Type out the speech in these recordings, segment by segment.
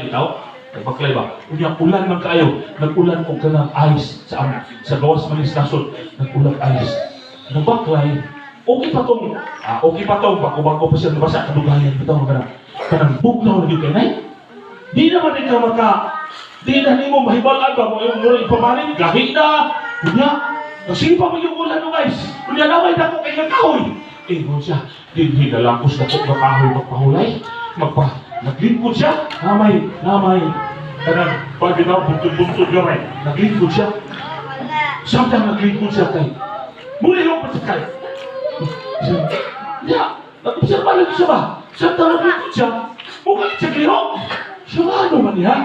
bitaw. Nagbaklay ba? Unya ulan man kayo. Nag-ulan ko ka ng ice sa gawas man istasyon. Nag-ulan ice. Nagbaklay. Okay pa tong bago pa siya nabasa kadugayan bitaw kanang bugnaw na gyud kay. Di naman ikaw di na nimo mahibalan ba mo yung ipamalin gahi na. Unya nasipa mo yung ulan no guys. Unya naway dako kay kahoy. Ingon siya, hindi nalangkos na po makahoy magpahulay. Naglingkod siya, namay. Kanang pag daw buntod gamay, naglingkod siya. Samtang naglingkod siya kay, muli yung pasakay. Nag-observa lang siya ba? Samtang naglingkod siya, mukhang siya kayo. Siya ba ano man niya?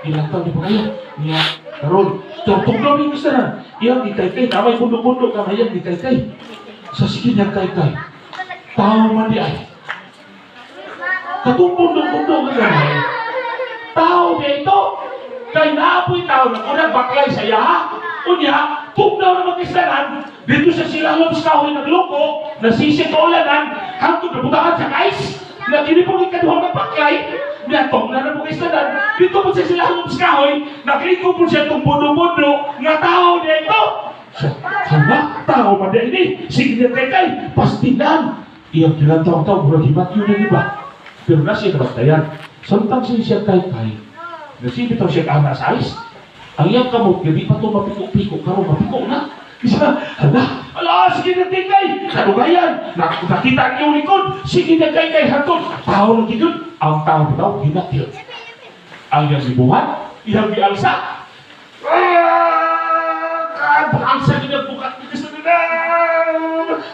Ilang taon di ba kayo? Niya, karon, tugnaw yung isa na. Iyang ikay-kay, namay bundok-bundok ka ngayang ikay-kay. Sa sige niyang kay-kay, tao man di ay. Katong bundok-bundok ka gamay. Tao di ito. Kay naapoy tao na unang baklay sa iya. Unya, tugnaw na mag-islanan. Dito sa silang sa kahoy nagloko, nasisig ka ulanan, hangtod na butakan sa kais. Na kinipong ikaduhang ng baklay, natong na mag-islanan. Dito po sa silang sa kahoy, nakliko po siya itong bundo-bundo, nga tao di ito. Hanga, tao ba di ini? Sige niya kay pastinan. Iyang kinatawag-tawag, murag himat yun na iba. Pero na siya nabagtayan. Samtang siya kay nasibitaw siya ka sa ice. Ang iyang kamot, hindi pa ito mapiko-piko, karon mapiko na. Isa, sige na kay kadugayan. Nakita ang iyong likod. Sige na kay hatod. Tao na gigod. Ang tao bitaw, hinatid. Ang iyang libuhan, iyang gialsa. Alsa ginagbukat ni Kristo nila.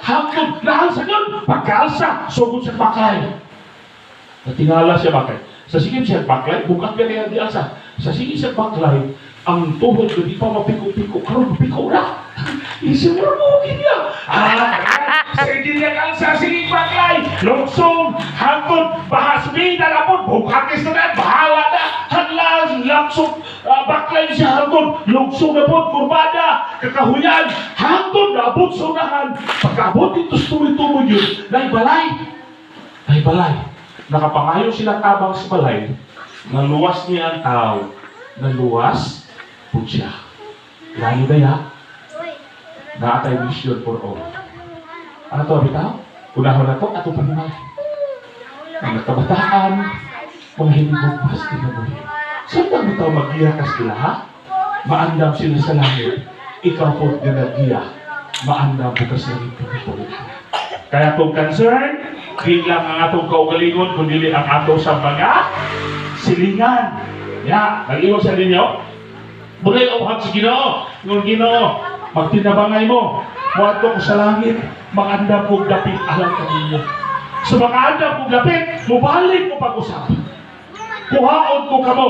Hangtod na alsa yun. Pagkaalsa, sugod sa baklay. Natingala siya baklay. Sa sige siya baklay, bukat ka niya di alsa. Sa sige siya baklay, ang tuhod ko di pa mapiko-piko. Karoon mapiko na. Isimuro mo niya. Sige niya alsa, sige baklay. Luksong, hangtod, bahasbida na po. Bukat Kristo na, bahala na. Hanlas, laksong, baklay siya hangtod. Luksong na po, kurbada, kakahuyan. Hangtod, naabot sunahan. Pagkabot ito, tuloy-tuloy yun. Naibalay. Nakapangayo sila tabang sa balay. Naluwas niya ang tao. Naluwas po siya. Layo na ya. Naatay mission for all. Ano to, bitaw? Unahon na to, ato panimay. Ang nagkabataan, mga hinibugpas kinabuhi. Saan ang bitaw mag-iyakas sila, ha? Maandam sila sa langit. Ikaw po ganagiya. Maandam bukas na rin pagkapulitan. Kaya itong concern, di lang ang atong kaugalingon, kundi ang atong sa mga silingan. Nag-iwag sa ninyo. Muli uhat sa Ginoo. Nung Ginoo, magtinabangay mo. Muadto ko sa langit, mag-andam kong dapit alam ka ninyo. Sa mga andam kong dapit, mubalik mo pag-usap. Kuhaon ko kamo.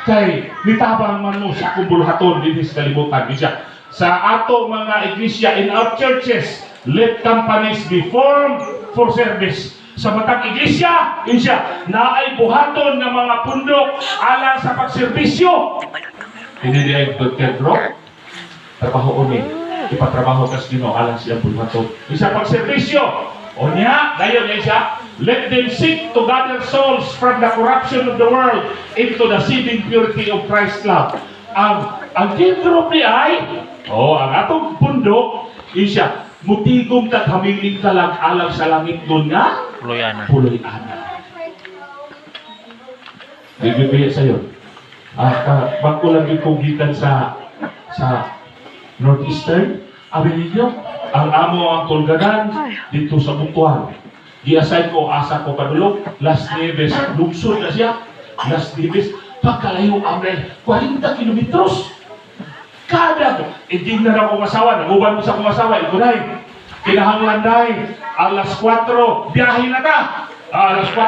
Kay, nitabang man mo sa kumbulhaton din sa kalibutan. Sa ato mga iglesia in our churches, let companies be formed for service. Sa matang iglesia, naay buhaton ng mga pundok alang sa pagserbisyo. Hindi ay pagkadro. Trabaho ni. Ipatrabaho kas Ginoo alang siya buhaton. Isa pagserbisyo. O niya, dayon siya. Let them seek to gather souls from the corruption of the world into the seething purity of Christ's love. Ang kidro ni ay, ang atong pundok, mutigom kat hamiling talag alang sa langit doon nga Puloy-ana. Bibigay sa'yo. Bago lang yung kugitan sa Northeastern, abi ninyo, ang amo ang tulgadan dito sa Butuan. Di-assign ko, asa ko padulog, Las Nieves, lugsod na siya, Las Nieves, pagkalayo amre, 40 kilometros. Kada, hindi na lang kumasawa, naguban mo sa kumasawa, ito na kinahanglan dahil, alas 4, biyahe na ka. Alas 4,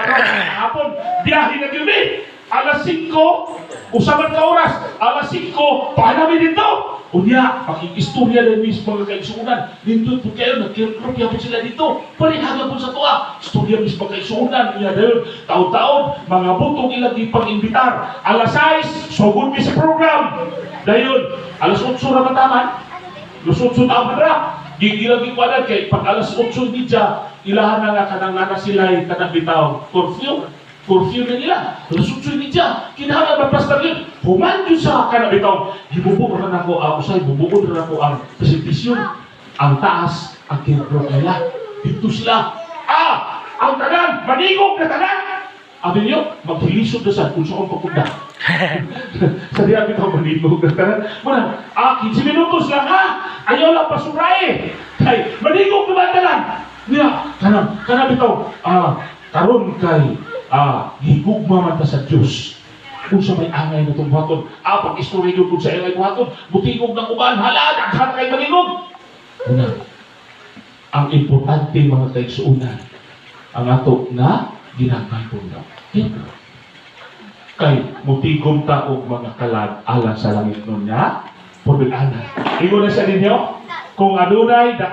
hapon, biyahe na gabi. Alas 5, usaban ka oras. Alas 5, pahanami dito. Unya, pakikistorya na mismo mga kaisunan. Dito po kayo, nagkirupya po sila dito. Palihagan po sa tuwa. Istorya mismo kaisunan. Unya dahil, taon-taon, mga butong ilang ipang-imbitar. Alas 6, sugod mi sa program. Dahil, alas 8 na mataman. Alas 8 taon na. Gigilang ikuanan kay pag alas 8 nidya, ilahan na nga kanang nana sila kanang bitaw. Curfew. curfew na nila. Lasutsoy ni siya. Kinahanglan maplastar yun. Human yun sa kanang bitaw. Gibubo rin ako ang usay. Bubuo rin ako ang presentasyon. Ang taas, ang kinabro nila. Dito sila. Ang tanan! Maningog na tanan! Abi niyo, maghilisod na sa kung saan pagpunta. Sa diyan bitaw maningog na tanan. Muna, 15 minutos lang ha! Ayaw lang pasuray! Kay, maningog na ba tanan? Niya, kanang bitaw, karon kay higugma man ta sa Diyos. Kung sa may angay na itong buhaton, pag-istorya yun kung sa angay buhaton, butingog na kuban, hala, daghan kay maningog. Una, ang importante mga kaigsuunan, ang ato na ginagay ko na. Kay, mutigom ta og mga kalag alang sa langit nun niya, porbil ana. Ingo na sa ninyo, kung adunay